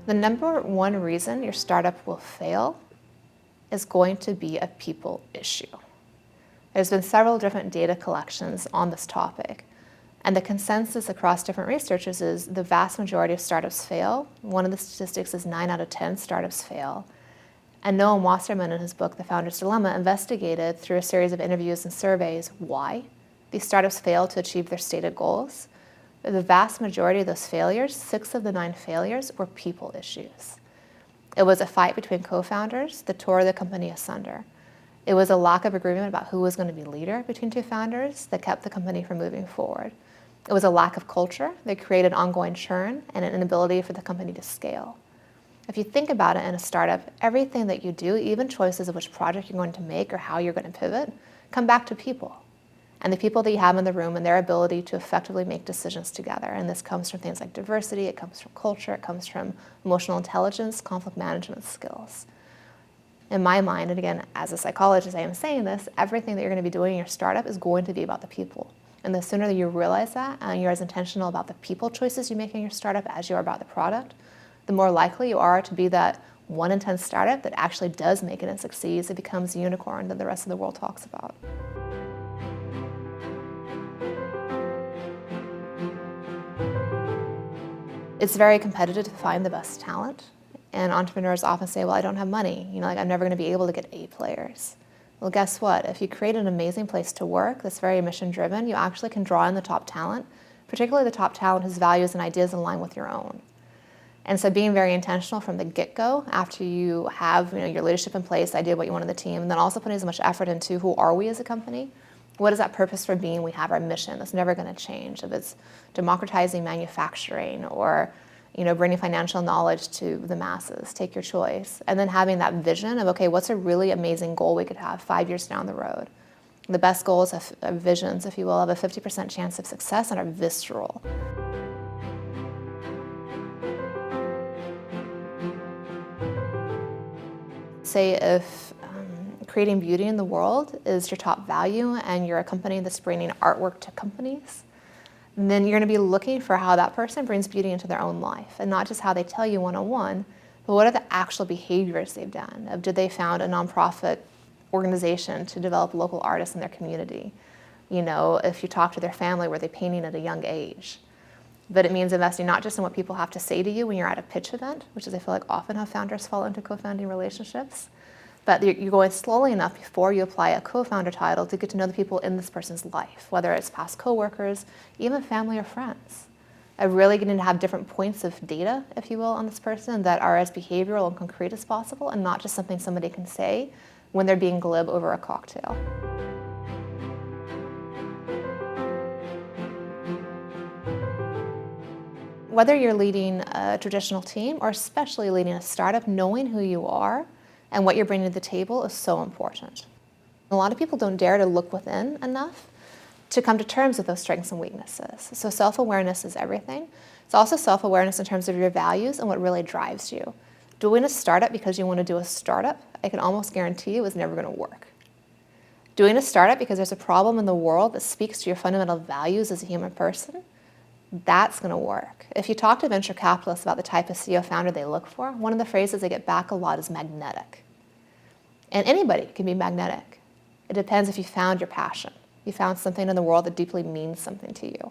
The number one reason your startup will fail is going to be a people issue. There's been several different data collections on this topic, and the consensus across different researchers is the vast majority of startups fail. One of the statistics is 9 out of 10 startups fail. And Noam Wasserman, in his book, The Founder's Dilemma, investigated through a series of interviews and surveys why these startups fail to achieve their stated goals. The vast majority of those failures, 6 of the 9 failures, were people issues. It was a fight between co-founders that tore the company asunder. It was a lack of agreement about who was going to be leader between 2 founders that kept the company from moving forward. It was a lack of culture that created ongoing churn and an inability for the company to scale. If you think about it in a startup, everything that you do, even choices of which project you're going to make or how you're going to pivot, come back to people. And the people that you have in the room and their ability to effectively make decisions together. And this comes from things like diversity, it comes from culture, it comes from emotional intelligence, conflict management skills. In my mind, and again, as a psychologist, I am saying this, everything that you're going to be doing in your startup is going to be about the people. And the sooner that you realize that and you're as intentional about the people choices you make in your startup as you are about the product, the more likely you are to be that 1 in 10 startup that actually does make it and succeeds. It becomes a unicorn that the rest of the world talks about. It's very competitive to find the best talent. And entrepreneurs often say, well, I don't have money. I'm never going to be able to get A players. Well, guess what? If you create an amazing place to work that's very mission-driven, you actually can draw in the top talent, particularly the top talent whose values and ideas align with your own. And so being very intentional from the get-go, after you have your leadership in place, idea what you want in the team, and then also putting as much effort into who are we as a company? What is that purpose for being? We have our mission that's never going to change. If it's democratizing manufacturing or bringing financial knowledge to the masses, take your choice. And then having that vision of, okay, what's a really amazing goal we could have 5 years down the road? The best goals have visions, if you will, have a 50% chance of success and are visceral. Say if creating beauty in the world is your top value and you're a company that's bringing artwork to companies, then you're going to be looking for how that person brings beauty into their own life, and not just how they tell you one-on-one, but what are the actual behaviors they've done? Did they found a nonprofit organization to develop local artists in their community? If you talk to their family, were they painting at a young age? But it means investing not just in what people have to say to you when you're at a pitch event, which is I feel like often how founders fall into co-founding relationships, but you're going slowly enough before you apply a co-founder title to get to know the people in this person's life, whether it's past coworkers, even family or friends. Really getting to have different points of data, if you will, on this person that are as behavioral and concrete as possible and not just something somebody can say when they're being glib over a cocktail. Whether you're leading a traditional team or especially leading a startup, knowing who you are and what you're bringing to the table is so important. A lot of people don't dare to look within enough to come to terms with those strengths and weaknesses. So self-awareness is everything. It's also self-awareness in terms of your values and what really drives you. Doing a startup because you want to do a startup, I can almost guarantee you is never going to work. Doing a startup because there's a problem in the world that speaks to your fundamental values as a human person, that's going to work. If you talk to venture capitalists about the type of CEO founder they look for, one of the phrases they get back a lot is magnetic. And anybody can be magnetic. It depends if you found your passion. You found something in the world that deeply means something to you.